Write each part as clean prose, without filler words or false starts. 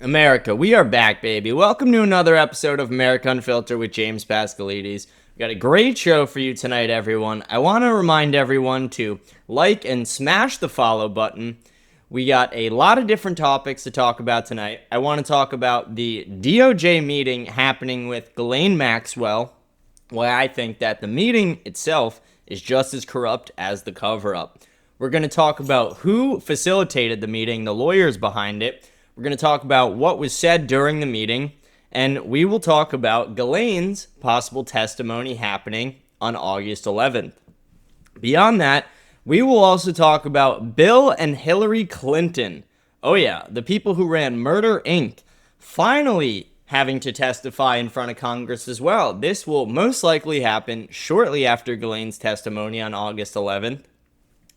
America, we are back, baby. Welcome to another episode of America Unfiltered with James Pascalides. We got a great show for you tonight, everyone. I want to remind everyone to like and smash the follow button. We got a lot of different topics to talk about tonight. I want to talk about the DOJ meeting happening with Ghislaine Maxwell, why I think that the meeting itself is just as corrupt as the cover-up. We're going to talk about who facilitated the meeting, the lawyers behind it. We're going to talk about what was said during the meeting, and we will talk about Ghislaine's possible testimony happening on August 11th. Beyond that, we will also talk about Bill and Hillary Clinton. Oh yeah, the people who ran Murder, Inc. finally having to testify in front of Congress as well. This will most likely happen shortly after Ghislaine's testimony on August 11th.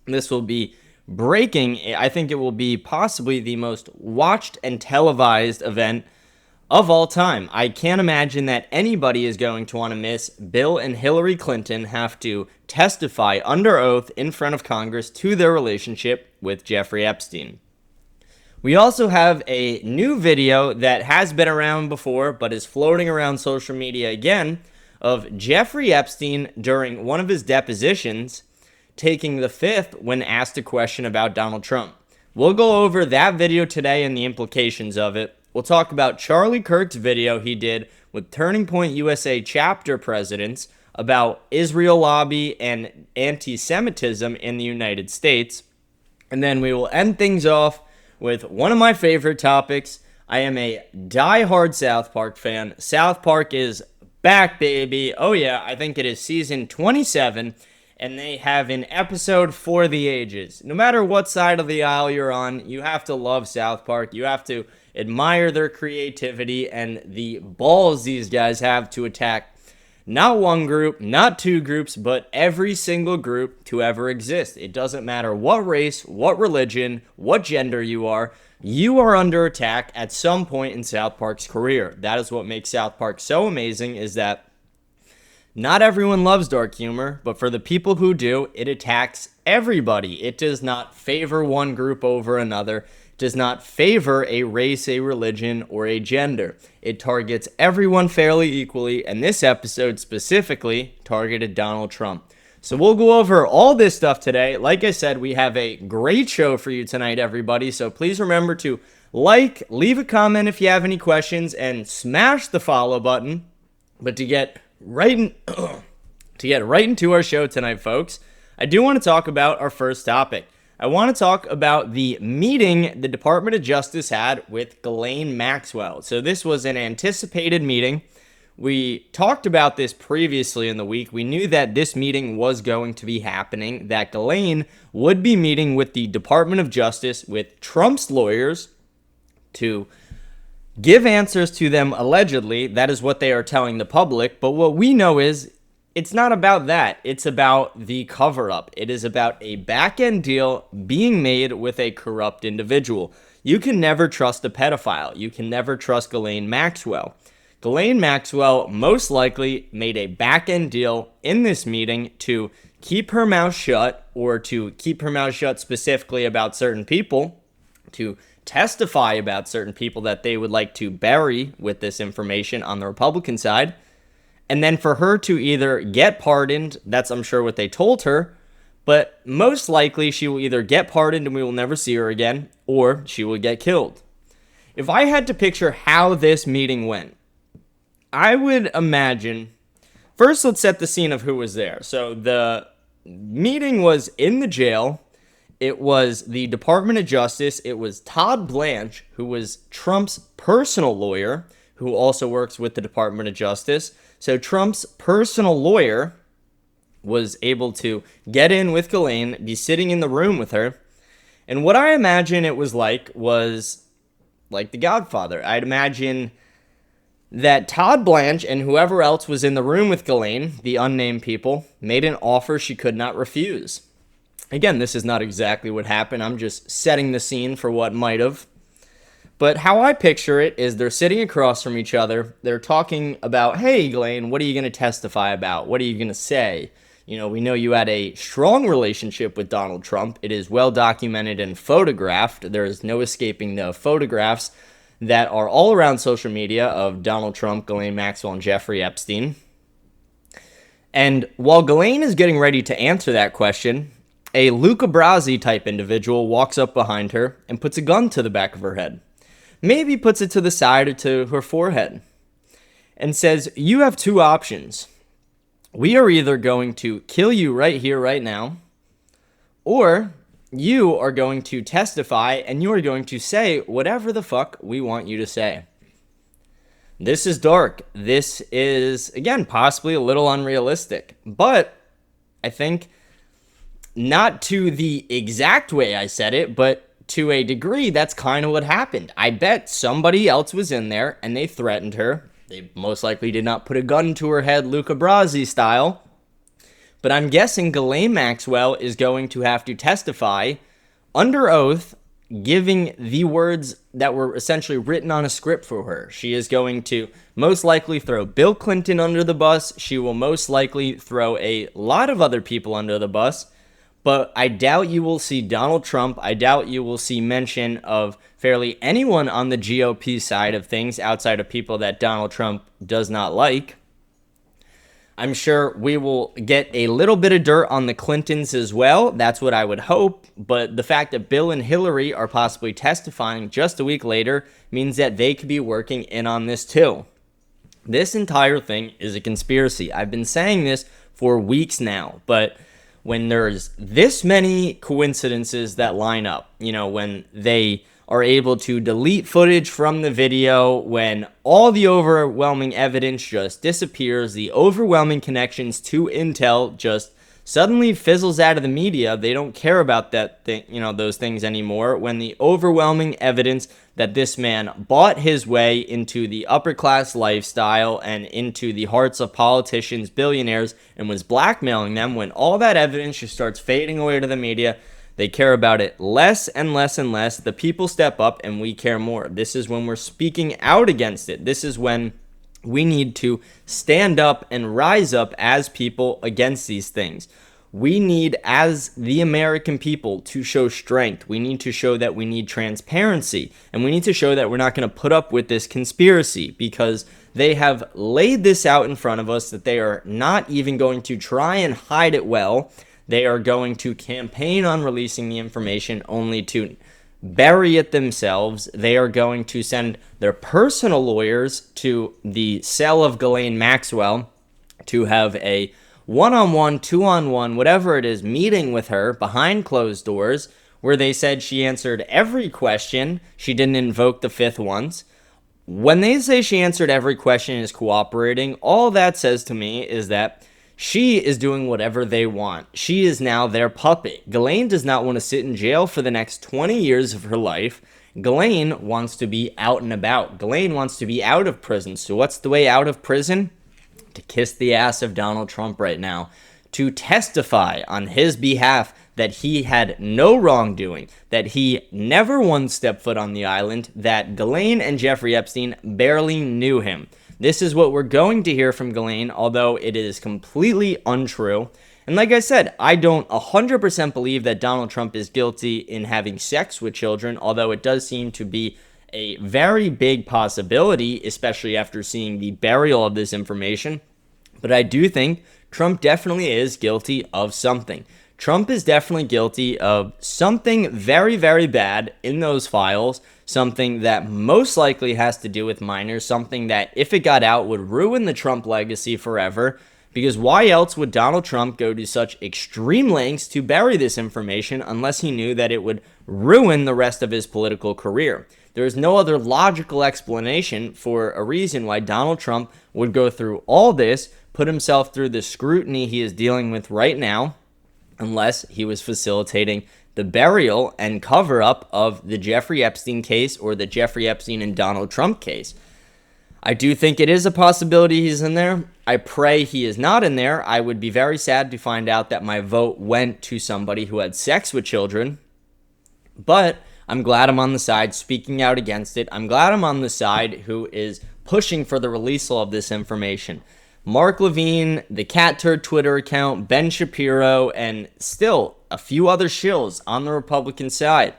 This will be breaking. I think it will be possibly the most watched and televised event of all time. I can't imagine that anybody is going to want to miss Bill and Hillary Clinton have to testify under oath in front of Congress to their relationship with Jeffrey Epstein. We also have a new video that has been around before but is floating around social media again of Jeffrey Epstein during one of his depositions taking the fifth when asked a question about Donald Trump. We'll go over that video today and the implications of it. We'll talk about Charlie Kirk's video he did with Turning Point USA chapter presidents about Israel lobby and anti-Semitism in the United States. And then we will end things off with one of my favorite topics. I am a die-hard South Park fan. South Park is back, baby. Oh yeah, I think it is season 27. And they have an episode for the ages. No matter what side of the aisle you're on, you have to love South Park. You have to admire their creativity and the balls these guys have to attack not one group, not two groups, but every single group to ever exist. It doesn't matter what race, what religion, what gender you are under attack at some point in South Park's career. That is what makes South Park so amazing, is that not everyone loves dark humor, but for the people who do, it attacks everybody. It does not favor one group over another. It does not favor a race, a religion, or a gender. It targets everyone fairly equally, and this episode specifically targeted Donald Trump. So we'll go over all this stuff today. Like I said, we have a great show for you tonight, everybody. So please remember to like, leave a comment if you have any questions, and smash the follow button. But to get right into our show tonight, folks, I do want to talk about our first topic. I want to talk about the meeting the Department of Justice had with Ghislaine Maxwell. So this was an anticipated meeting. We talked about this previously in the week. We knew that this meeting was going to be happening, that Ghislaine would be meeting with the Department of Justice, with Trump's lawyers, to give answers to them allegedly. That is what they are telling the public. But what we know is it's not about that. It's about the cover-up. It is about a back-end deal being made with a corrupt individual. You can never trust a pedophile. You can never trust Ghislaine Maxwell. Ghislaine Maxwell most likely made a back-end deal in this meeting to keep her mouth shut, or to keep her mouth shut specifically about certain people, to testify about certain people that they would like to bury with this information on the Republican side, and then for her to either get pardoned. That's, I'm sure, what they told her, but most likely she will either get pardoned and we will never see her again, or she will get killed. If I had to picture how this meeting went, I would imagine, first let's set the scene of who was there. So the meeting was in the jail. It was the Department of Justice. It was Todd Blanche, who was Trump's personal lawyer, who also works with the Department of Justice. So Trump's personal lawyer was able to get in with Ghislaine, be sitting in the room with her. And what I imagine it was like The Godfather. I'd imagine that Todd Blanche and whoever else was in the room with Ghislaine, the unnamed people, made an offer she could not refuse. Again, this is not exactly what happened. I'm just setting the scene for what might have. But how I picture it is they're sitting across from each other. They're talking about, hey, Ghislaine, what are you going to testify about? What are you going to say? You know, we know you had a strong relationship with Donald Trump. It is well documented and photographed. There is no escaping the photographs. that are all around social media of Donald Trump, Ghislaine Maxwell, and Jeffrey Epstein. And while Ghislaine is getting ready to answer that question, a Luca Brasi type individual walks up behind her and puts a gun to the back of her head. Maybe puts it to the side or to her forehead and says, "You have two options. We are either going to kill you right here, right now, or you are going to testify and you are going to say whatever the fuck we want you to say." This is dark. This is, again, possibly a little unrealistic, but I think not to the exact way I said it, but to a degree, that's kind of what happened. I bet somebody else was in there and they threatened her. They most likely did not put a gun to her head, Luca Brasi style. But I'm guessing Ghislaine Maxwell is going to have to testify under oath, giving the words that were essentially written on a script for her. She is going to most likely throw Bill Clinton under the bus. She will most likely throw a lot of other people under the bus. But I doubt you will see Donald Trump. I doubt you will see mention of fairly anyone on the GOP side of things outside of people that Donald Trump does not like. I'm sure we will get a little bit of dirt on the Clintons as well. That's what I would hope. But the fact that Bill and Hillary are possibly testifying just a week later means that they could be working in on this too. This entire thing is a conspiracy. I've been saying this for weeks now, but when there's this many coincidences that line up, when they are able to delete footage from the video, when all the overwhelming evidence just disappears, the overwhelming connections to intel just suddenly fizzles out of the media. They don't care about that thing, those things anymore. When the overwhelming evidence that this man bought his way into the upper class lifestyle and into the hearts of politicians, billionaires, and was blackmailing them, when all that evidence just starts fading away to the media, they care about it less and less and less. The people step up and we care more. This is when we're speaking out against it. This is when we need to stand up and rise up as people against these things. We need, as the American people, to show strength. We need to show that we need transparency. And we need to show that we're not going to put up with this conspiracy, because they have laid this out in front of us, that they are not even going to try and hide it well. They are going to campaign on releasing the information only to bury it themselves. They are going to send their personal lawyers to the cell of Ghislaine Maxwell to have a one-on-one, two-on-one, whatever it is, meeting with her behind closed doors, where they said she answered every question. She didn't invoke the fifth once. When they say she answered every question and is cooperating, all that says to me is that she is doing whatever they want. She is now their puppet. Ghislaine does not want to sit in jail for the next 20 years of her life. Ghislaine wants to be out and about. Ghislaine wants to be out of prison. So what's the way out of prison? To kiss the ass of Donald Trump right now. To testify on his behalf that he had no wrongdoing, that he never once stepped foot on the island, that Ghislaine and Jeffrey Epstein barely knew him. This is what we're going to hear from Ghislaine, although it is completely untrue. And like I said, I don't 100% believe that Donald Trump is guilty in having sex with children, although it does seem to be a very big possibility, especially after seeing the burial of this information. But I do think Trump definitely is guilty of something. Trump is definitely guilty of something very, very bad in those files, something that most likely has to do with minors, something that, if it got out, would ruin the Trump legacy forever. Because why else would Donald Trump go to such extreme lengths to bury this information unless he knew that it would ruin the rest of his political career? There is no other logical explanation for a reason why Donald Trump would go through all this, put himself through the scrutiny he is dealing with right now, unless he was facilitating the burial and cover-up of the Jeffrey Epstein case or the Jeffrey Epstein and Donald Trump case. I do think it is a possibility he's in there. I pray he is not in there. I would be very sad to find out that my vote went to somebody who had sex with children. But I'm glad I'm on the side speaking out against it. I'm glad I'm on the side who is pushing for the release of this information. Mark Levine, the Cat Turd Twitter account, Ben Shapiro, and still a few other shills on the Republican side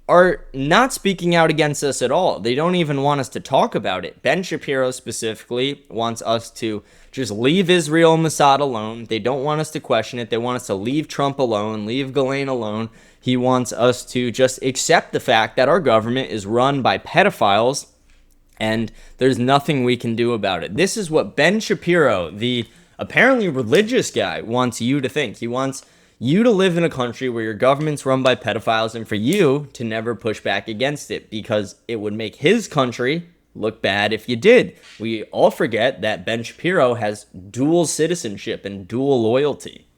are not speaking out against us at all. They don't even want us to talk about it. Ben Shapiro specifically wants us to just leave Israel and Mossad alone. They don't want us to question it. They want us to leave Trump alone, leave Ghislaine alone. He wants us to just accept the fact that our government is run by pedophiles and there's nothing we can do about it. This is what Ben Shapiro, the apparently religious guy, wants you to think. He wants you to live in a country where your government's run by pedophiles and for you to never push back against it because it would make his country look bad if you did. We all forget that Ben Shapiro has dual citizenship and dual loyalty.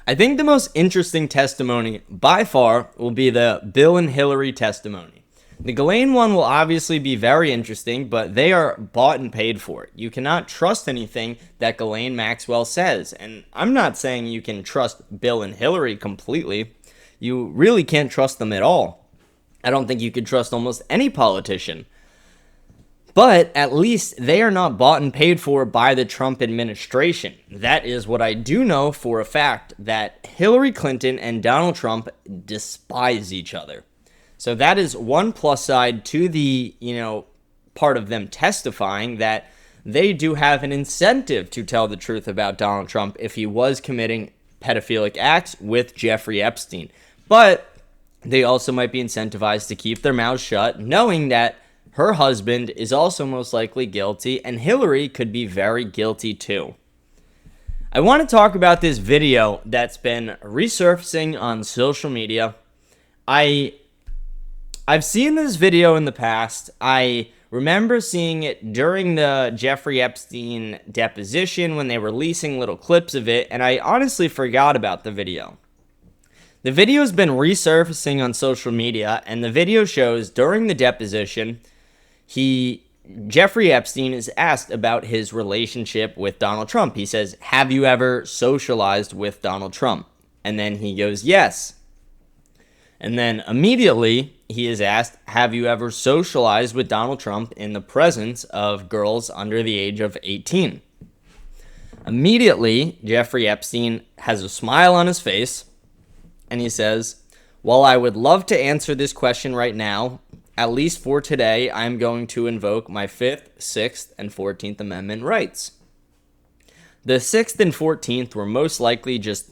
I think the most interesting testimony by far will be the Bill and Hillary testimony. The Ghislaine one will obviously be very interesting, but they are bought and paid for it. You cannot trust anything that Ghislaine Maxwell says. And I'm not saying you can trust Bill and Hillary completely. You really can't trust them at all. I don't think you could trust almost any politician. But at least they are not bought and paid for by the Trump administration. That is what I do know for a fact, that Hillary Clinton and Donald Trump despise each other. So that is one plus side to the, part of them testifying, that they do have an incentive to tell the truth about Donald Trump if he was committing pedophilic acts with Jeffrey Epstein. But they also might be incentivized to keep their mouths shut, knowing that her husband is also most likely guilty, and Hillary could be very guilty too. I want to talk about this video that's been resurfacing on social media. I've seen this video in the past. I remember seeing it during the Jeffrey Epstein deposition when they were releasing little clips of it, and I honestly forgot about the video. The video has been resurfacing on social media, and the video shows during the deposition, Jeffrey Epstein is asked about his relationship with Donald Trump. He says, "Have you ever socialized with Donald Trump?" And then he goes, "Yes." And then immediately he is asked, "Have you ever socialized with Donald Trump in the presence of girls under the age of 18? Immediately, Jeffrey Epstein has a smile on his face, and he says, "While I would love to answer this question right now, at least for today, I'm going to invoke my 5th, 6th, and 14th Amendment rights." The 6th and 14th were most likely just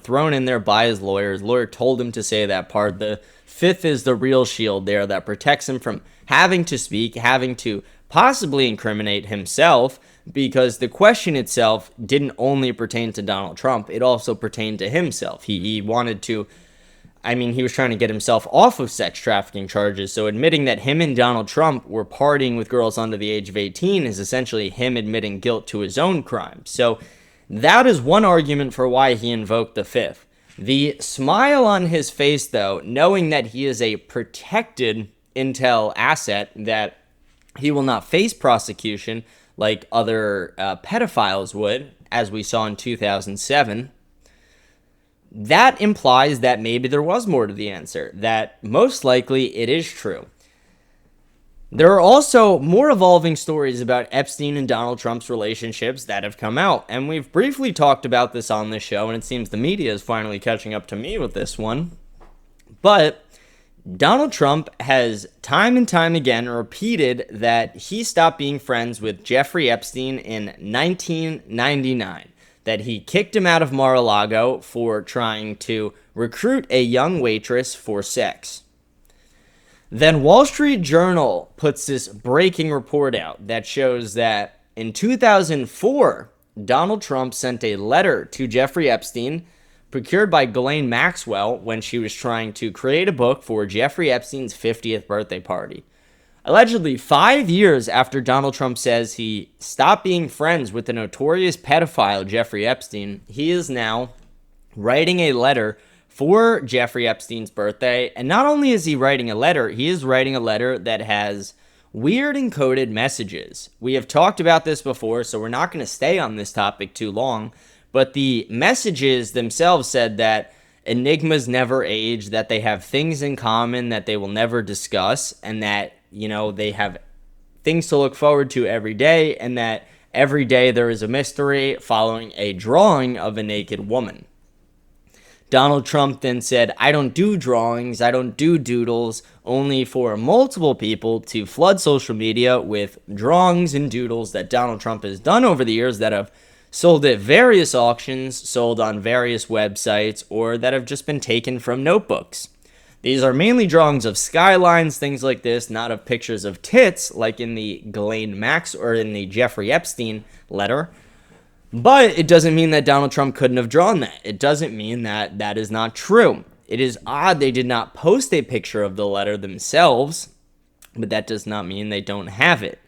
thrown in there by his lawyer. His lawyer told him to say that part. The 5th is the real shield there that protects him from having to speak, having to possibly incriminate himself, because the question itself didn't only pertain to Donald Trump. It also pertained to himself. He wanted to, he was trying to get himself off of sex trafficking charges. So admitting that him and Donald Trump were partying with girls under the age of 18 is essentially him admitting guilt to his own crime. So that is one argument for why he invoked the 5th. The smile on his face, though, knowing that he is a protected intel asset, that he will not face prosecution like other pedophiles would, as we saw in 2007, that implies that maybe there was more to the answer, that most likely it is true. There are also more evolving stories about Epstein and Donald Trump's relationships that have come out, and we've briefly talked about this on this show, and it seems the media is finally catching up to me with this one. But Donald Trump has time and time again repeated that he stopped being friends with Jeffrey Epstein in 1999, that he kicked him out of Mar-a-Lago for trying to recruit a young waitress for sex. Then Wall Street Journal puts this breaking report out that shows that in 2004, Donald Trump sent a letter to Jeffrey Epstein, procured by Ghislaine Maxwell when she was trying to create a book for Jeffrey Epstein's 50th birthday party. Allegedly, 5 years after Donald Trump says he stopped being friends with the notorious pedophile Jeffrey Epstein, he is now writing a letter for Jeffrey Epstein's birthday. And not only is he writing a letter, he is writing a letter that has weird encoded messages. We have talked about this before, so we're not going to stay on this topic too long. But the messages themselves said that enigmas never age, that they have things in common that they will never discuss, and that, they have things to look forward to every day, and that every day there is a mystery following a drawing of a naked woman. Donald Trump then said, I don't do drawings, I don't do doodles, only for multiple people to flood social media with drawings and doodles that Donald Trump has done over the years that have sold at various auctions, sold on various websites, or that have just been taken from notebooks. These are mainly drawings of skylines, things like this, not of pictures of tits, like in the Ghislaine Maxwell or in the Jeffrey Epstein letter. But it doesn't mean that Donald Trump couldn't have drawn that. It doesn't mean that that is not true. It is odd they did not post a picture of the letter themselves, but that does not mean they don't have it.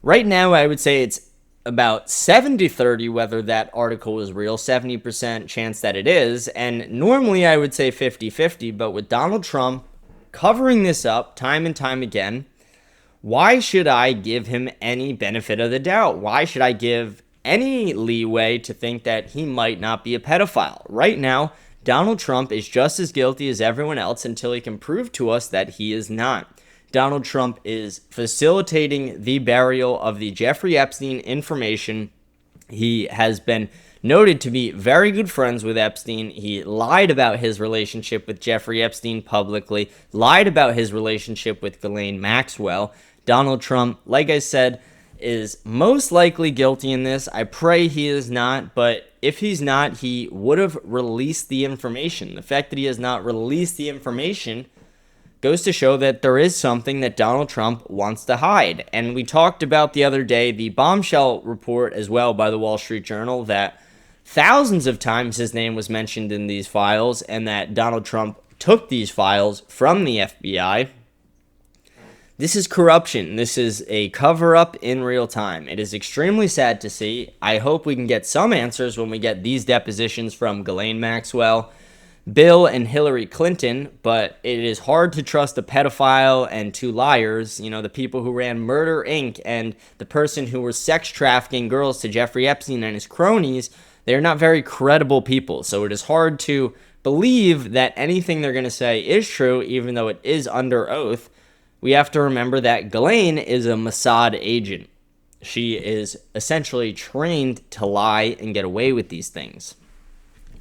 Right now, I would say it's about 70-30 whether that article is real, 70% chance that it is, and normally I would say 50-50, but with Donald Trump covering this up time and time again, why should I give him any benefit of the doubt? Why should I give any leeway to think that he might not be a pedophile? Right now, Donald Trump is just as guilty as everyone else until he can prove to us that he is not. Donald Trump is facilitating the burial of the Jeffrey Epstein information. He has been noted to be very good friends with Epstein. He lied about his relationship with Jeffrey Epstein publicly, lied about his relationship with Ghislaine Maxwell. Donald Trump, like I said, is most likely guilty in this. I pray he is not, but if he's not, he would have released the information. The fact that he has not released the information goes to show that there is something that Donald Trump wants to hide. And we talked about the other day the bombshell report as well by the Wall Street Journal that thousands of times his name was mentioned in these files and that Donald Trump took these files from the FBI. This is corruption. This is a cover-up in real time. It is extremely sad to see. I hope we can get some answers when we get these depositions from Ghislaine Maxwell, Bill and Hillary Clinton, but it is hard to trust a pedophile and two liars, the people who ran Murder, Inc. and the person who was sex trafficking girls to Jeffrey Epstein and his cronies. They're not very credible people, so it is hard to believe that anything they're going to say is true, even though it is under oath. We have to remember that Ghislaine is a Mossad agent. She is essentially trained to lie and get away with these things.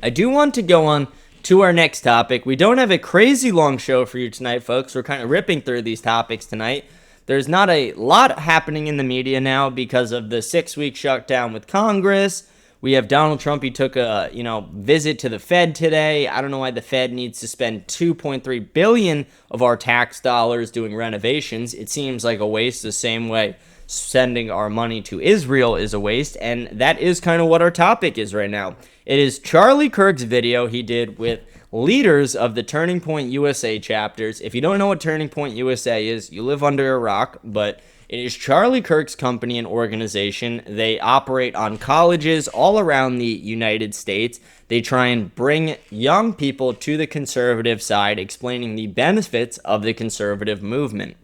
I do want to go on to our next topic. We don't have a crazy long show for you tonight, folks. We're kind of ripping through these topics tonight. There's not a lot happening in the media now because of the 6-week shutdown with Congress. We have Donald Trump. He took a visit to the Fed today. I don't know why the Fed needs to spend $2.3 billion of our tax dollars doing renovations. It seems like a waste, the same way sending our money to Israel is a waste, and that is kind of what our topic is right now. It is Charlie Kirk's video he did with leaders of the Turning Point USA chapters. If you don't know what Turning Point USA is, you live under a rock, but it is Charlie Kirk's company and organization. They operate on colleges all around the United States. They try and bring young people to the conservative side, explaining the benefits of the conservative movement.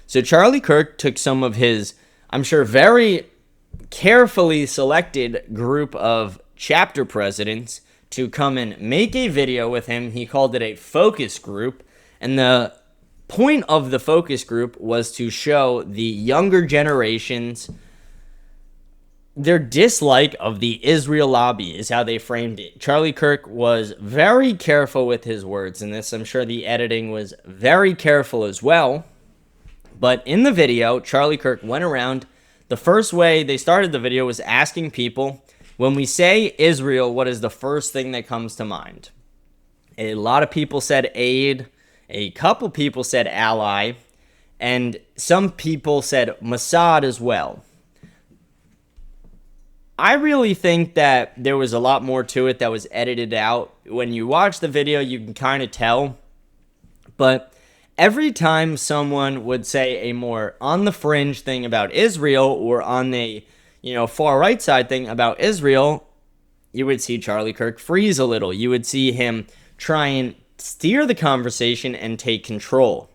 So Charlie Kirk took some of his, I'm sure, very carefully selected group of chapter presidents to come and make a video with him. He called it a focus group, and the point of the focus group was to show the younger generations their dislike of the Israel lobby, is how they framed it. Charlie Kirk was very careful with his words in this. I'm sure the editing was very careful as well. But in the video, Charlie Kirk went around. The first way they started the video was asking people, when we say Israel, what is the first thing that comes to mind? A lot of people said aid. A couple people said ally, and some people said Mossad as well. I really think that there was a lot more to it that was edited out. When you watch the video, you can kind of tell. But every time someone would say a more on the fringe thing about Israel or on the far right side thing about Israel, you would see Charlie Kirk freeze a little. You would see him try and steer the conversation and take control.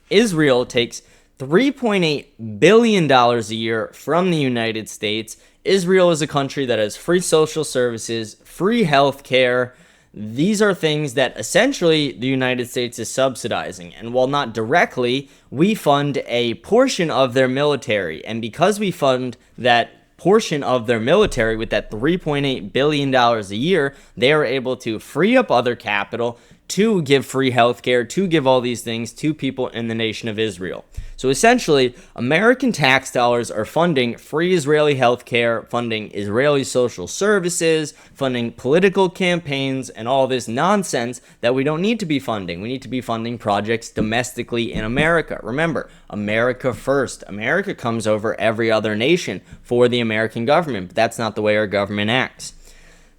Israel takes $3.8 billion a year from the United States. Israel is a country that has free social services, free health care. these are things that essentially the United States is subsidizing. And while not directly, we fund a portion of their military. And because we fund that portion of their military with that $3.8 billion a year, they are able to free up other capital to give free healthcare, to give all these things to people in the nation of Israel. So essentially, American tax dollars are funding free Israeli healthcare, funding Israeli social services, funding political campaigns, and all this nonsense that we don't need to be funding. We need to be funding projects domestically in America. Remember, America first. America comes over every other nation for the American government, but that's not the way our government acts.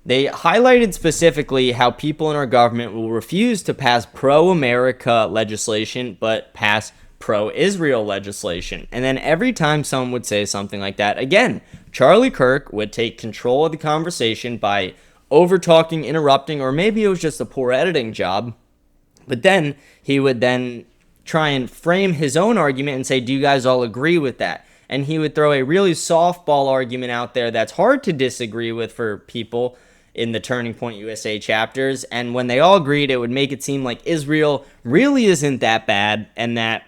They highlighted specifically how people in our government will refuse to pass pro-America legislation, but pass pro-Israel legislation. And then every time someone would say something like that, again, Charlie Kirk would take control of the conversation by over-talking, interrupting, or maybe it was just a poor editing job. But then he would then try and frame his own argument and say, do you guys all agree with that? And he would throw a really softball argument out there that's hard to disagree with for people in the Turning Point USA chapters. And when they all agreed, it would make it seem like Israel really isn't that bad, and that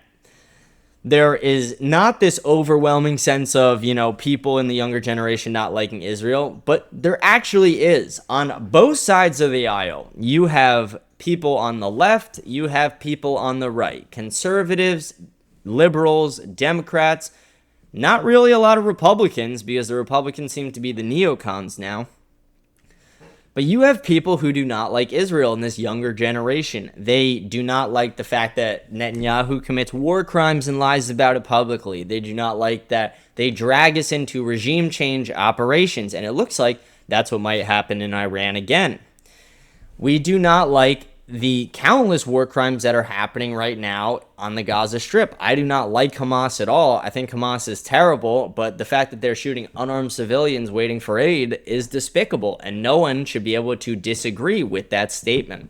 there is not this overwhelming sense of, people in the younger generation not liking Israel, but there actually is. On both sides of the aisle, you have people on the left, you have people on the right, conservatives, liberals, Democrats, not really a lot of Republicans, because the Republicans seem to be the neocons now. But you have people who do not like Israel in this younger generation. They do not like the fact that Netanyahu commits war crimes and lies about it publicly. They do not like that they drag us into regime change operations. And it looks like that's what might happen in Iran again. We do not like the countless war crimes that are happening right now on the Gaza Strip. I do not like Hamas at all. I think Hamas is terrible, but the fact that they're shooting unarmed civilians waiting for aid is despicable, and no one should be able to disagree with that statement.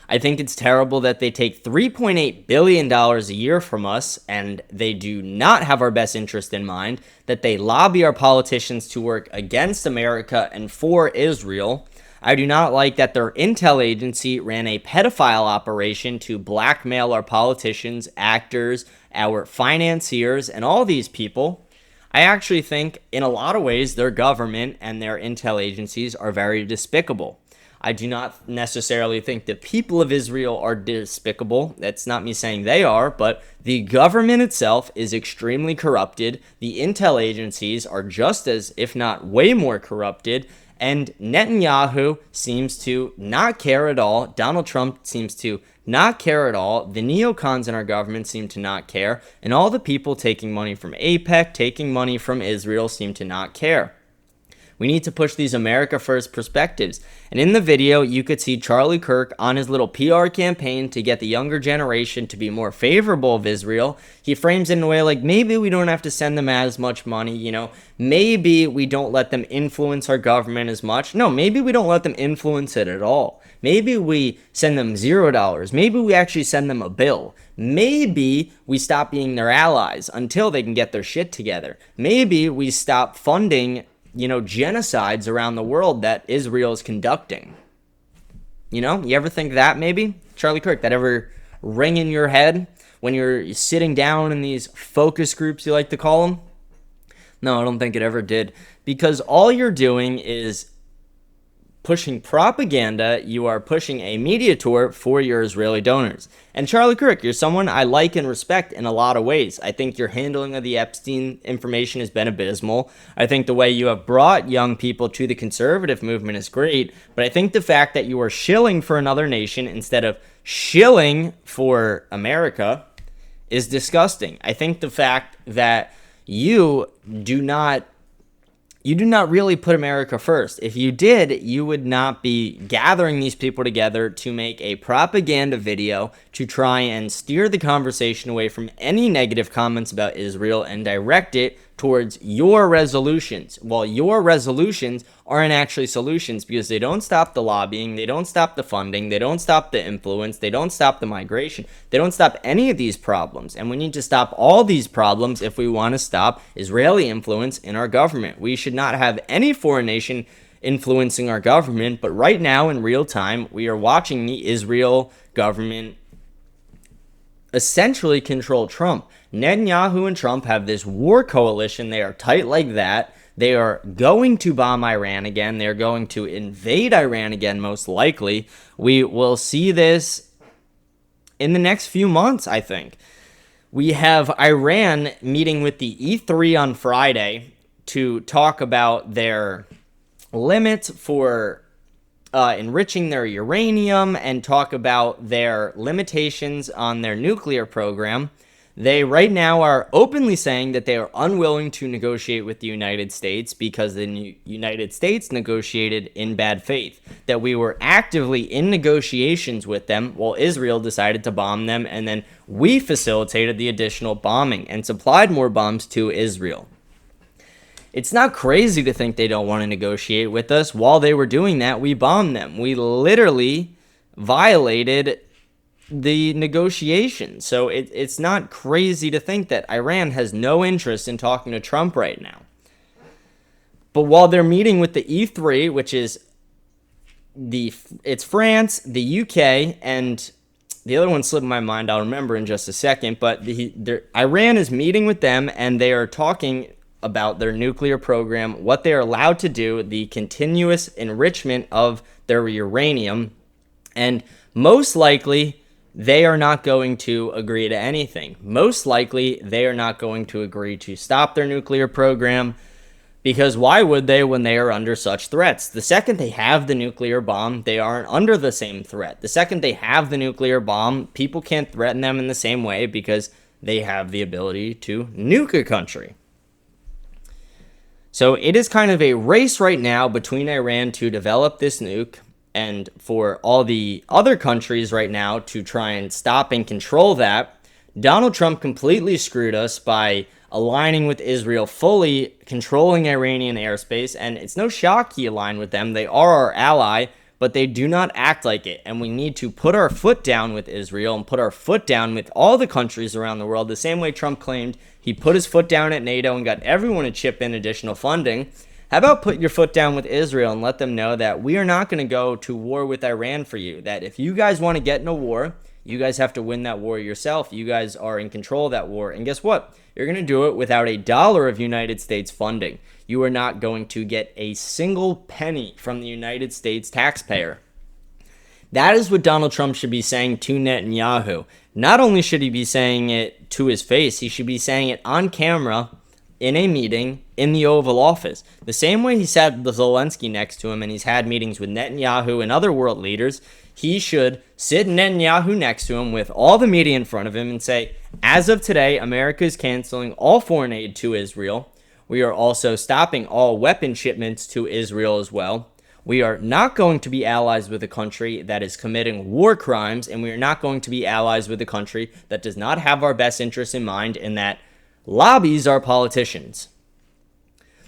I think it's terrible that they take $3.8 billion a year from us, and they do not have our best interest in mind, that they lobby our politicians to work against America and for Israel. I do not like that their intel agency ran a pedophile operation to blackmail our politicians, actors, our financiers, and all these people. I actually think, in a lot of ways, their government and their intel agencies are very despicable. I do not necessarily think the people of Israel are despicable. That's not me saying they are, but the government itself is extremely corrupted. The intel agencies are just as, if not way more corrupted. And Netanyahu seems to not care at all. Donald Trump seems to not care at all. The neocons in our government seem to not care. And all the people taking money from AIPAC, taking money from Israel, seem to not care. We need to push these America First perspectives. And in the video, you could see Charlie Kirk on his little PR campaign to get the younger generation to be more favorable of Israel. He frames it in a way like, maybe we don't have to send them as much money, maybe we don't let them influence our government as much. No, maybe we don't let them influence it at all. Maybe we send them $0. Maybe we actually send them a bill. Maybe we stop being their allies until they can get their shit together. Maybe we stop funding genocides around the world that Israel is conducting. You ever think that maybe? Charlie Kirk, that ever ring in your head when you're sitting down in these focus groups, you like to call them? No, I don't think it ever did. Because all you're doing is pushing propaganda. You are pushing a media tour for your Israeli donors. And Charlie Kirk, you're someone I like and respect in a lot of ways. I think your handling of the Epstein information has been abysmal. I think the way you have brought young people to the conservative movement is great. But I think the fact that you are shilling for another nation instead of shilling for America is disgusting. I think the fact that you do not really put America first. If you did, you would not be gathering these people together to make a propaganda video to try and steer the conversation away from any negative comments about Israel and direct it towards your resolutions. Well, your resolutions aren't actually solutions because they don't stop the lobbying, they don't stop the funding, they don't stop the influence, they don't stop the migration, they don't stop any of these problems. And we need to stop all these problems if we want to stop Israeli influence in our government. We should not have any foreign nation influencing our government. But right now, in real time, we are watching the Israel government essentially control Trump. Netanyahu and Trump have this war coalition. They are tight like that. They are going to bomb Iran again. They're going to invade Iran again, most likely. We will see this in the next few months, I think. We have Iran meeting with the E3 on Friday to talk about their limits for enriching their uranium and talk about their limitations on their nuclear program. They right now are openly saying that they are unwilling to negotiate with the United States because the United States negotiated in bad faith, that we were actively in negotiations with them while Israel decided to bomb them, and then we facilitated the additional bombing and supplied more bombs to Israel. It's not crazy to think they don't want to negotiate with us. While they were doing that, we bombed them. We literally violated the negotiations. So it's not crazy to think that Iran has no interest in talking to Trump right now. But while they're meeting with the E3, which is it's France, the UK, and the other one slipped my mind. I'll remember in just a second. But Iran is meeting with them, and they are talking about their nuclear program, what they're allowed to do, the continuous enrichment of their uranium, and most likely they are not going to agree to anything. Most likely they are not going to agree to stop their nuclear program, because why would they when they are under such threats? The second they have the nuclear bomb, they aren't under the same threat. The second they have the nuclear bomb, people can't threaten them in the same way because they have the ability to nuke a country. So it is kind of a race right now between Iran to develop this nuke and for all the other countries right now to try and stop and control that. Donald Trump completely screwed us by aligning with Israel, fully controlling Iranian airspace, and it's no shock he aligned with them. They are our ally, but they do not act like it, and we need to put our foot down with Israel and put our foot down with all the countries around the world, the same way Trump claimed he put his foot down at NATO and got everyone to chip in additional funding. How about put your foot down with Israel and let them know that we are not going to go to war with Iran for you, that if you guys want to get in a war, you guys have to win that war yourself. You guys are in control of that war, and guess what? You're going to do it without a dollar of United States funding. You are not going to get a single penny from the United States taxpayer. That is what Donald Trump should be saying to Netanyahu. Not only should he be saying it to his face, he should be saying it on camera in a meeting in the Oval Office. The same way he sat Zelensky next to him and he's had meetings with Netanyahu and other world leaders, he should sit Netanyahu next to him with all the media in front of him and say, as of today, America is canceling all foreign aid to Israel. We are also stopping all weapon shipments to Israel as well. We are not going to be allies with a country that is committing war crimes, and we are not going to be allies with a country that does not have our best interests in mind and that lobbies our politicians.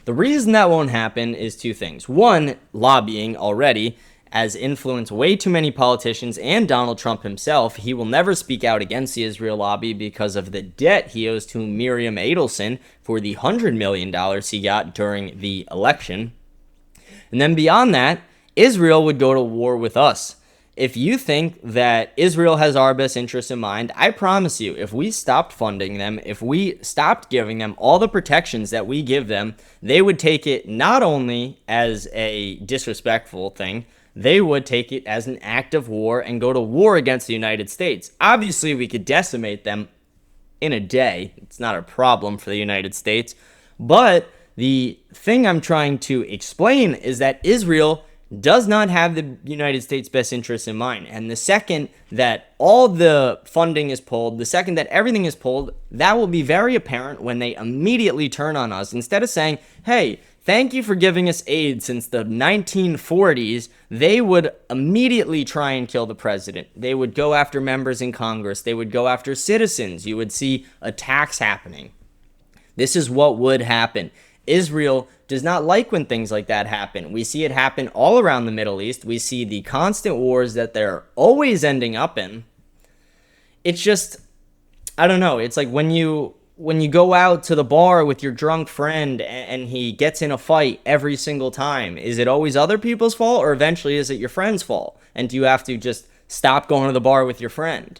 The reason that won't happen is two things. One, lobbying already has influenced way too many politicians and Donald Trump himself. He will never speak out against the Israel lobby because of the debt he owes to Miriam Adelson for the $100 million he got during the election. And then beyond that, Israel would go to war with us. If you think that Israel has our best interests in mind, I promise you, if we stopped funding them, if we stopped giving them all the protections that we give them, they would take it not only as a disrespectful thing, they would take it as an act of war and go to war against the United States. Obviously, we could decimate them in a day. It's not a problem for the United States. But the thing I'm trying to explain is that Israel does not have the United States' best interests in mind. And the second that all the funding is pulled, the second that everything is pulled, that will be very apparent when they immediately turn on us. Instead of saying, hey, thank you for giving us aid since the 1940s, they would immediately try and kill the president. They would go after members in Congress. They would go after citizens. You would see attacks happening. This is what would happen. Israel does not like when things like that happen. We see it happen all around the Middle East. We see the constant wars that they're always ending up in. It's just, I don't know. It's like when you when you go out to the bar with your drunk friend and he gets in a fight every single time, is it always other people's fault, or eventually is it your friend's fault? And do you have to just stop going to the bar with your friend?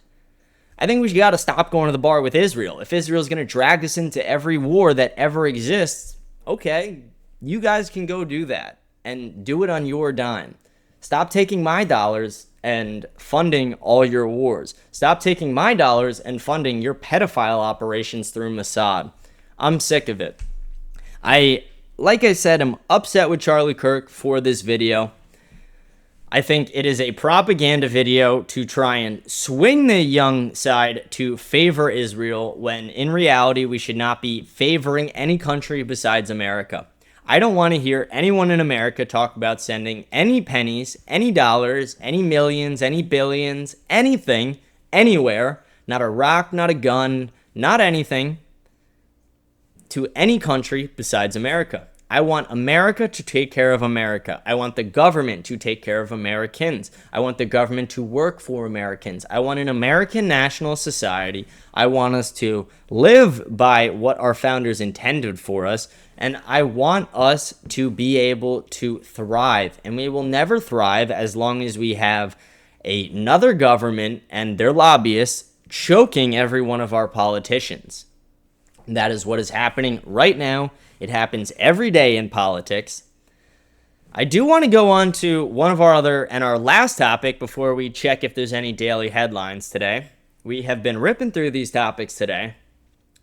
I think we got to stop going to the bar with Israel. If Israel's going to drag us into every war that ever exists, okay, you guys can go do that and do it on your dime. Stop taking my dollars and funding all your wars. Stop taking my dollars and funding your pedophile operations through Mossad. I'm sick of it. Like I said, I'm upset with Charlie Kirk for this video. I think it is a propaganda video to try and swing the young side to favor Israel, when in reality we should not be favoring any country besides America. I don't want to hear anyone in America talk about sending any pennies, any dollars, any millions, any billions, anything, anywhere, not a rock, not a gun, not anything, to any country besides America. I want America to take care of America. I want the government to take care of Americans. I want the government to work for Americans. I want an American national society. I want us to live by what our founders intended for us. And I want us to be able to thrive. And we will never thrive as long as we have another government and their lobbyists choking every one of our politicians. That is what is happening right now. It happens every day in politics. I do want to go on to one of our last topic before we check if there's any daily headlines today. We have been ripping through these topics today.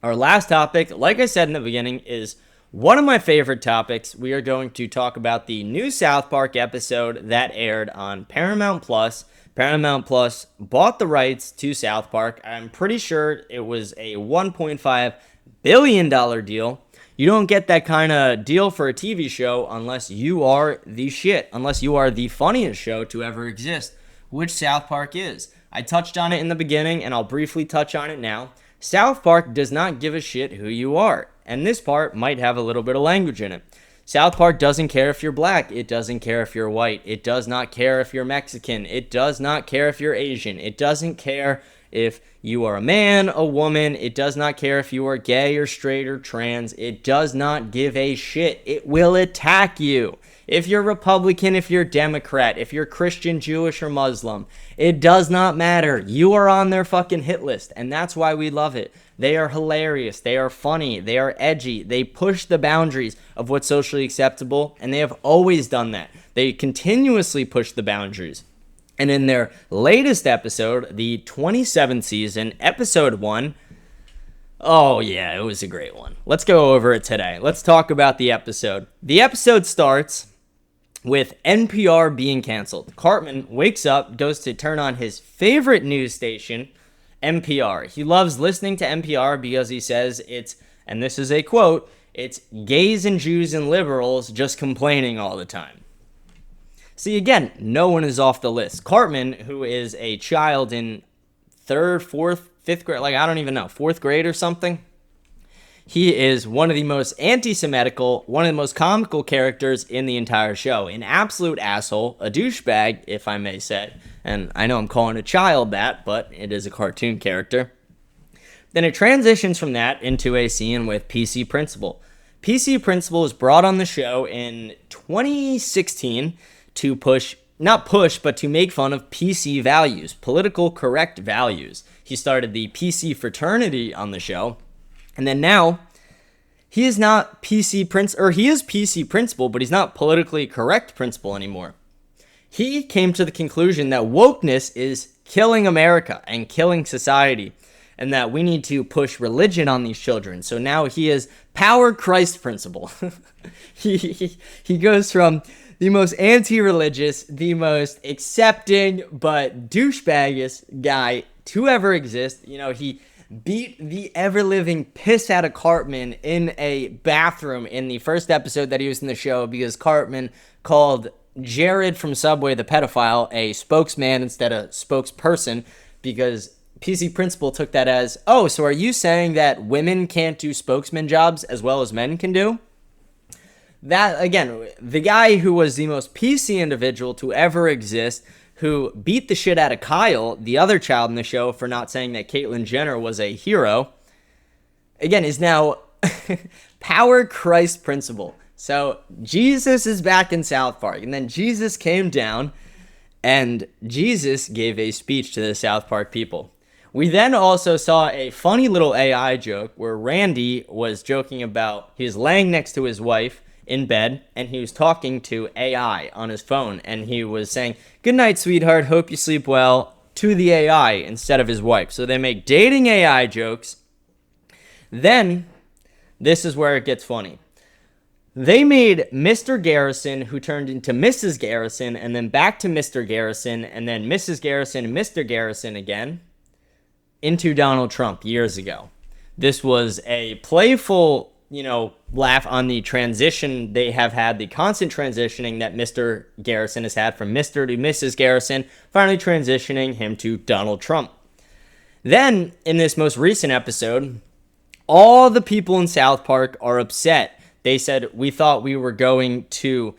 Our last topic, like I said in the beginning, is one of my favorite topics. We are going to talk about the new South Park episode that aired on Paramount Plus. Paramount Plus bought the rights to South Park. I'm pretty sure it was a $1.5 billion deal. You don't get that kind of deal for a TV show unless you are the shit, unless you are the funniest show to ever exist, which South Park is. I touched on it in the beginning, and I'll briefly touch on it now. South Park does not give a shit who you are, and this part might have a little bit of language in it. South Park doesn't care if you're black. It doesn't care if you're white. It does not care if you're Mexican. It does not care if you're Asian. It doesn't care if you are a man, a woman. It does not care if you are gay or straight or trans. It does not give a shit. It will attack you. If you're Republican, if you're Democrat, if you're Christian, Jewish, or Muslim, it does not matter. You are on their fucking hit list, and that's why we love it. They are hilarious. They are funny. They are edgy. They push the boundaries of what's socially acceptable, and they have always done that. They continuously push the boundaries. And in their latest episode, the 27th season, episode 1, oh yeah, it was a great one. Let's go over it today. Let's talk about the episode. The episode starts with NPR being canceled. Cartman wakes up, goes to turn on his favorite news station, NPR. He loves listening to NPR because he says it's, and this is a quote, it's gays and Jews and liberals just complaining all the time. See, again, no one is off the list. Cartman, who is a child in 3rd, 4th, 5th grade, like I don't even know, 4th grade or something. He is one of the most anti-Semitical, one of the most comical characters in the entire show. An absolute asshole, a douchebag, if I may say. And I know I'm calling a child that, but it is a cartoon character. Then it transitions from that into a scene with PC Principal. PC Principal was brought on the show in 2016 to but to make fun of PC values, political correct values. He started the PC fraternity on the show, and then now he is not PC he is PC Principal, but he's not politically correct Principal anymore. He came to the conclusion that wokeness is killing America and killing society, and that we need to push religion on these children. So now he is Power Christ Principal. he goes from the most anti-religious, the most accepting, but douchebaggiest guy to ever exist. You know, he beat the ever-living piss out of Cartman in a bathroom in the first episode that he was in the show because Cartman called Jared from Subway the pedophile a spokesman instead of spokesperson, because PC Principal took that as, oh, so are you saying that women can't do spokesman jobs as well as men can do? That, again, the guy who was the most PC individual to ever exist, who beat the shit out of Kyle, the other child in the show, for not saying that Caitlyn Jenner was a hero, again, is now power Christ principle. So Jesus is back in South Park, and then Jesus came down, and Jesus gave a speech to the South Park people. We then also saw a funny little AI joke where Randy was joking about, he was laying next to his wife in bed, and he was talking to AI on his phone, and he was saying, "Good night, sweetheart, hope you sleep well," to the AI instead of his wife. So they make dating AI jokes. Then, this is where it gets funny. They made Mr. Garrison, who turned into Mrs. Garrison, and then back to Mr. Garrison, and then Mrs. Garrison and Mr. Garrison again, into Donald Trump years ago. This was a playful, laugh on the transition they have had, the constant transitioning that Mr. Garrison has had from Mr. to Mrs. Garrison, finally transitioning him to Donald Trump. Then, in this most recent episode, all the people in South Park are upset. They said, we thought we were going to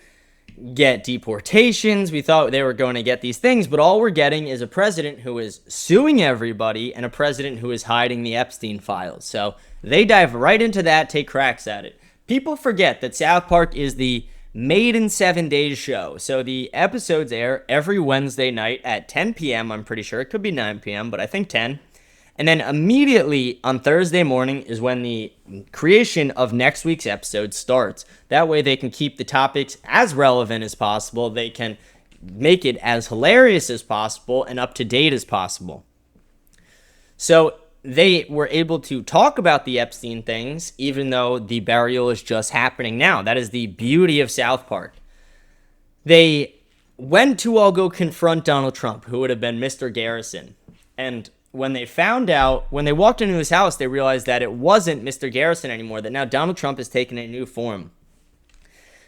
get deportations. We thought they were going to get these things, but all we're getting is a president who is suing everybody and a president who is hiding the Epstein files. So they dive right into that, take cracks at it. People forget that South Park is the Made in 7 Days show. So the episodes air every Wednesday night at 10 p.m. I'm pretty sure. It could be 9 p.m., but I think 10. And then immediately on Thursday morning is when the creation of next week's episode starts. That way they can keep the topics as relevant as possible. They can make it as hilarious as possible and up to date as possible. So they were able to talk about the Epstein things, even though the burial is just happening now. That is the beauty of South Park. They went to all go confront Donald Trump, who would have been Mr. Garrison. And when they found out, when they walked into his house, they realized that it wasn't Mr. Garrison anymore, that now Donald Trump has taken a new form.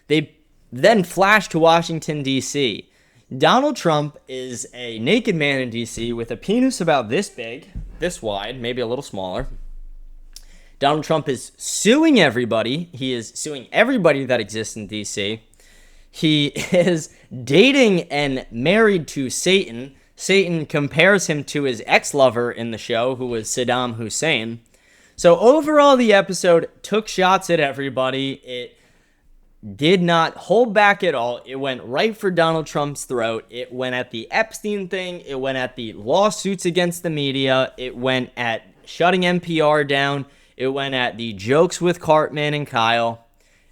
They then flashed to Washington, D.C. Donald Trump is a naked man in D.C. with a penis about this big, this wide, maybe a little smaller. Donald Trump is suing everybody. He is suing everybody that exists in D.C. He is dating and married to Satan. Satan compares him to his ex-lover in the show, who was Saddam Hussein. So overall, the episode took shots at everybody. It did not hold back at all. It went right for Donald Trump's throat. It went at the Epstein thing. It went at the lawsuits against the media. It went at shutting NPR down. It went at the jokes with Cartman and Kyle.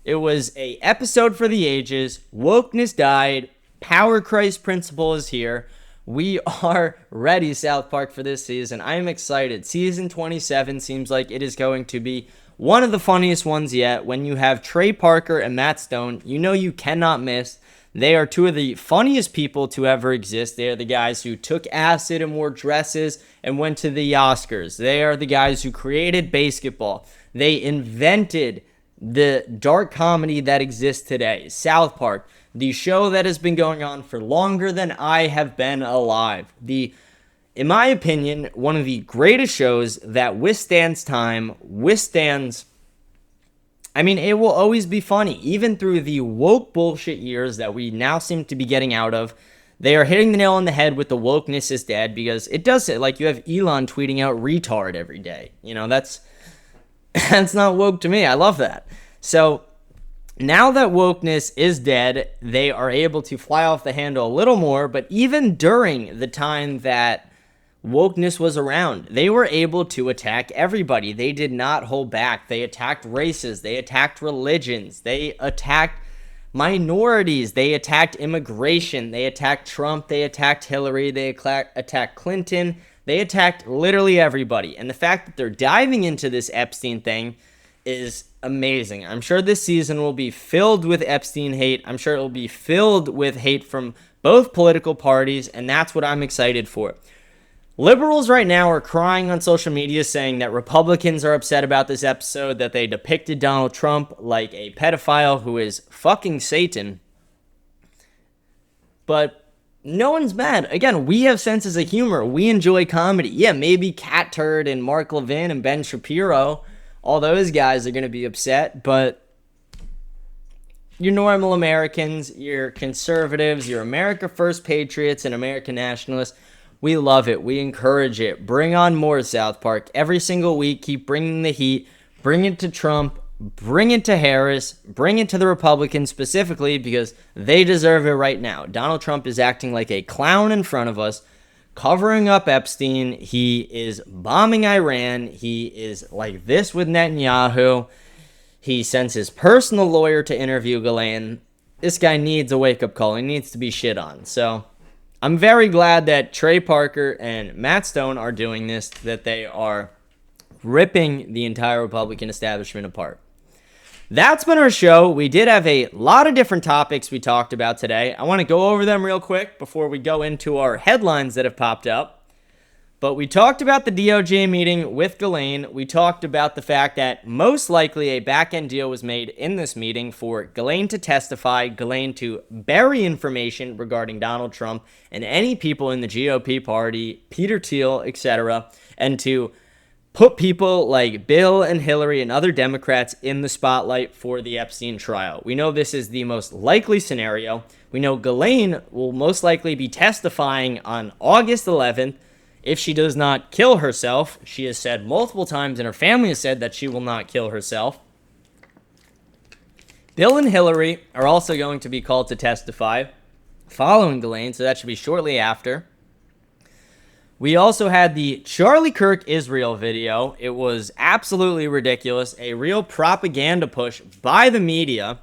It was a episode for the ages. Wokeness died. Power Christ principle is here. We are ready, South Park, for this season. I am excited. Season 27 seems like it is going to be one of the funniest ones yet. When you have Trey Parker and Matt Stone, you know you cannot miss. They are two of the funniest people to ever exist. They are the guys who took acid and wore dresses and went to the Oscars. They are the guys who created basketball. They invented the dark comedy that exists today. South Park, the show that has been going on for longer than I have been alive. In my opinion, one of the greatest shows that withstands time, it will always be funny. Even through the woke bullshit years that we now seem to be getting out of, they are hitting the nail on the head with the wokeness is dead, because it does it. Like, you have Elon tweeting out retard every day. That's not woke to me. I love that. So now that wokeness is dead, they are able to fly off the handle a little more. But even during the time that wokeness was around, they were able to attack everybody. They did not hold back. They attacked races. They attacked religions. They attacked minorities. They attacked immigration. They attacked Trump. They attacked Hillary. They attacked Clinton. They attacked literally everybody. And the fact that they're diving into this Epstein thing is amazing. I'm sure this season will be filled with Epstein hate. I'm sure it will be filled with hate from both political parties, and that's what I'm excited for. Liberals right now are crying on social media saying that Republicans are upset about this episode, that they depicted Donald Trump like a pedophile who is fucking Satan. But no one's mad. Again, we have senses of humor. We enjoy comedy. Yeah, maybe Cat Turd and Mark Levin and Ben Shapiro, all those guys are going to be upset, but you're normal Americans, you're conservatives, you're America First patriots and American nationalists. We love it. We encourage it. Bring on more, South Park. Every single week, keep bringing the heat. Bring it to Trump, bring it to Harris, bring it to the Republicans specifically because they deserve it right now. Donald Trump is acting like a clown in front of us, covering up Epstein. He is bombing Iran. He is like this with Netanyahu. He sends his personal lawyer to interview Ghislaine. This guy needs a wake-up call. He needs to be shit on. So I'm very glad that Trey Parker and Matt Stone are doing this, that they are ripping the entire Republican establishment apart. That's been our show. We did have a lot of different topics we talked about today. I want to go over them real quick before we go into our headlines that have popped up. But we talked about the DOJ meeting with Ghislaine. We talked about the fact that most likely a back-end deal was made in this meeting for Ghislaine to testify, Ghislaine to bury information regarding Donald Trump and any people in the GOP party, Peter Thiel, etc., and to put people like Bill and Hillary and other Democrats in the spotlight for the Epstein trial. We know this is the most likely scenario. We know Ghislaine will most likely be testifying on August 11th. If she does not kill herself, she has said multiple times, and her family has said that she will not kill herself. Bill and Hillary are also going to be called to testify following Ghislaine, so that should be shortly after. We also had the Charlie Kirk Israel video. It was absolutely ridiculous, a real propaganda push by the media.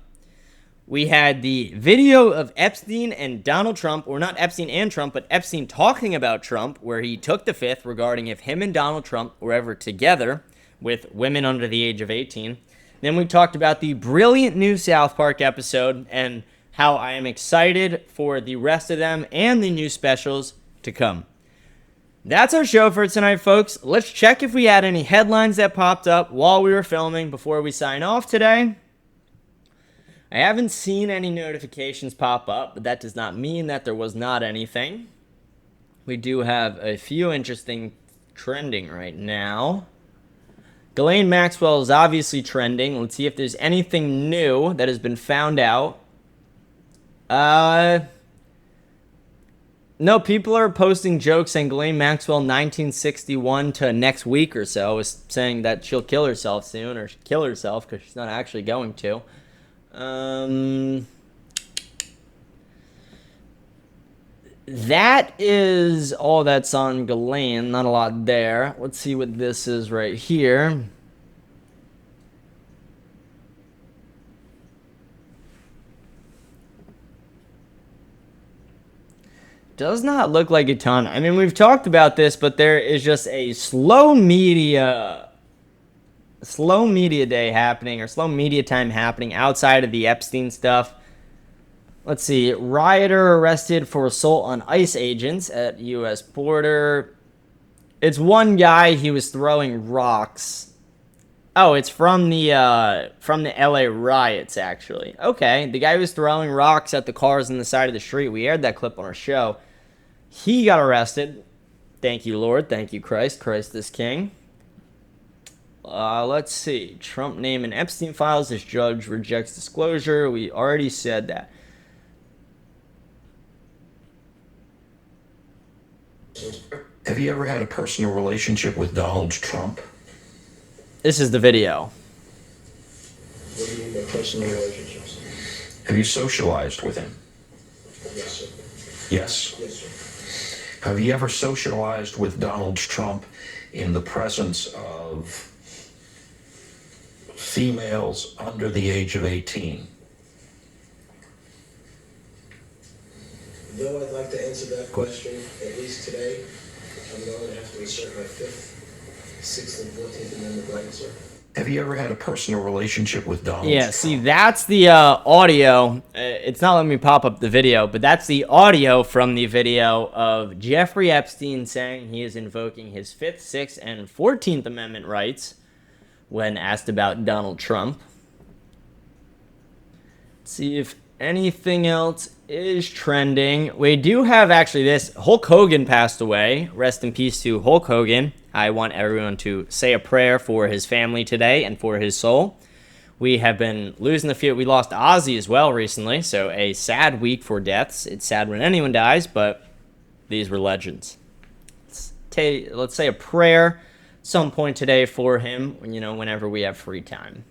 We had the video of Epstein and Donald Trump, or not Epstein and Trump, but Epstein talking about Trump, where he took the fifth regarding if him and Donald Trump were ever together with women under the age of 18. Then we talked about the brilliant new South Park episode and how I am excited for the rest of them and the new specials to come. That's our show for tonight, folks. Let's check if we had any headlines that popped up while we were filming before we sign off today. I haven't seen any notifications pop up, but that does not mean that there was not anything. We do have a few interesting trending right now. Ghislaine Maxwell is obviously trending. Let's see if there's anything new that has been found out. No, people are posting jokes saying Ghislaine Maxwell 1961 to next week or so is saying that she'll kill herself soon, or kill herself because she's not actually going to. That is all that's on Ghislaine. Not a lot there. Let's see what this is right here. Does not look like a ton. I mean, we've talked about this, but there is just a slow media day happening, or slow media time happening outside of the Epstein stuff. Let's see. Rioter arrested for assault on ICE agents at U.S. border. It's one guy, he was throwing rocks. Oh, it's from the LA riots, actually. Okay, the guy was throwing rocks at the cars on the side of the street. We aired that clip on our show. He got arrested. Thank you, Lord. Thank you, Christ. Christ is King. Let's see. Trump name in Epstein files. This judge rejects disclosure. We already said that. Have you ever had a personal relationship with Donald Trump? This is the video. What do you mean by personal relationships? Have you socialized with him? Yes, sir. Yes. Yes, sir. Have you ever socialized with Donald Trump in the presence of females under the age of 18? Though I'd like to answer that question, at least today, I'm going to have to assert my 5th, 6th, and 14th Amendment rights, sir. Have you ever had a personal relationship with Donald Yeah, Trump? see, that's the audio. It's not letting me pop up the video, but that's the audio from the video of Jeffrey Epstein saying he is invoking his 5th, 6th, and 14th Amendment rights when asked about Donald Trump. Let's see if anything else is trending. We do have actually this. Hulk Hogan passed away. Rest in peace to Hulk Hogan. I want everyone to say a prayer for his family today and for his soul. We have been losing the field. We lost Ozzy as well recently, so a sad week for deaths. It's sad when anyone dies, but these were legends. Let's say a prayer some point today for him, whenever we have free time.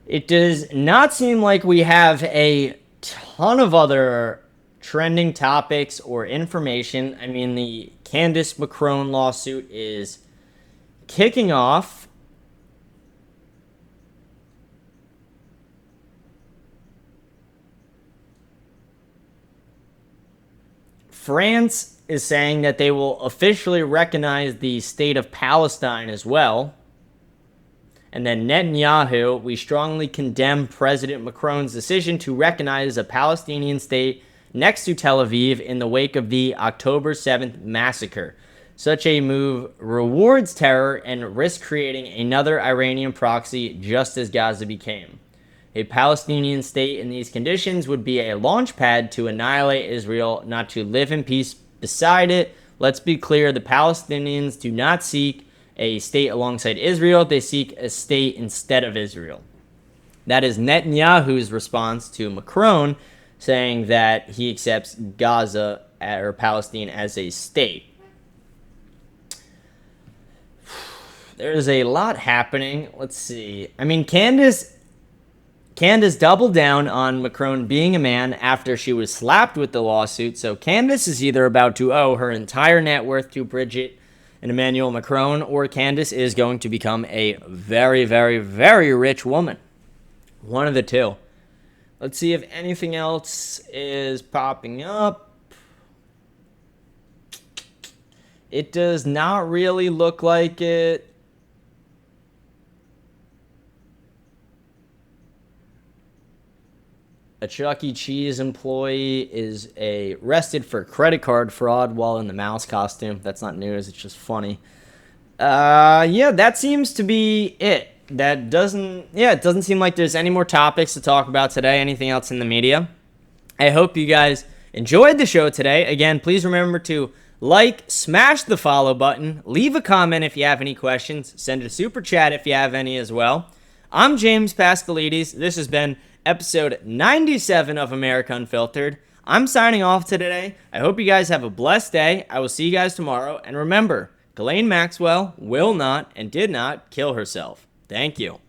It does not seem like we have a ton of other trending topics or information. I mean, the Candace McCrone lawsuit is kicking off. France is saying that they will officially recognize the state of Palestine as well. And then Netanyahu, we strongly condemn President Macron's decision to recognize a Palestinian state next to Tel Aviv in the wake of the October 7th massacre. Such a move rewards terror and risks creating another Iranian proxy just as Gaza became. A Palestinian state in these conditions would be a launch pad to annihilate Israel, not to live in peace beside it. Let's be clear, the Palestinians do not seek a state alongside Israel. They seek a state instead of Israel. That is Netanyahu's response to Macron saying that he accepts Gaza or Palestine as a state. There's a lot happening. Let's see. I mean, Candace doubled down on Macron being a man after she was slapped with the lawsuit. So Candace is either about to owe her entire net worth to Bridget and Emmanuel Macron, or Candace is going to become a very, very, very rich woman. One of the two. Let's see if anything else is popping up. It does not really look like it. A Chuck E. Cheese employee is arrested for credit card fraud while in the mouse costume. That's not news. It's just funny. Yeah, that seems to be it. It doesn't seem like there's any more topics to talk about today. Anything else in the media? I hope you guys enjoyed the show today. Again, please remember to smash the follow button, leave a comment if you have any questions, send a super chat if you have any as well. I'm James Pascalides. This has been episode 97 of America Unfiltered. I'm signing off today. I hope you guys have a blessed day. I will see you guys tomorrow. And remember, Ghislaine Maxwell will not and did not kill herself. Thank you.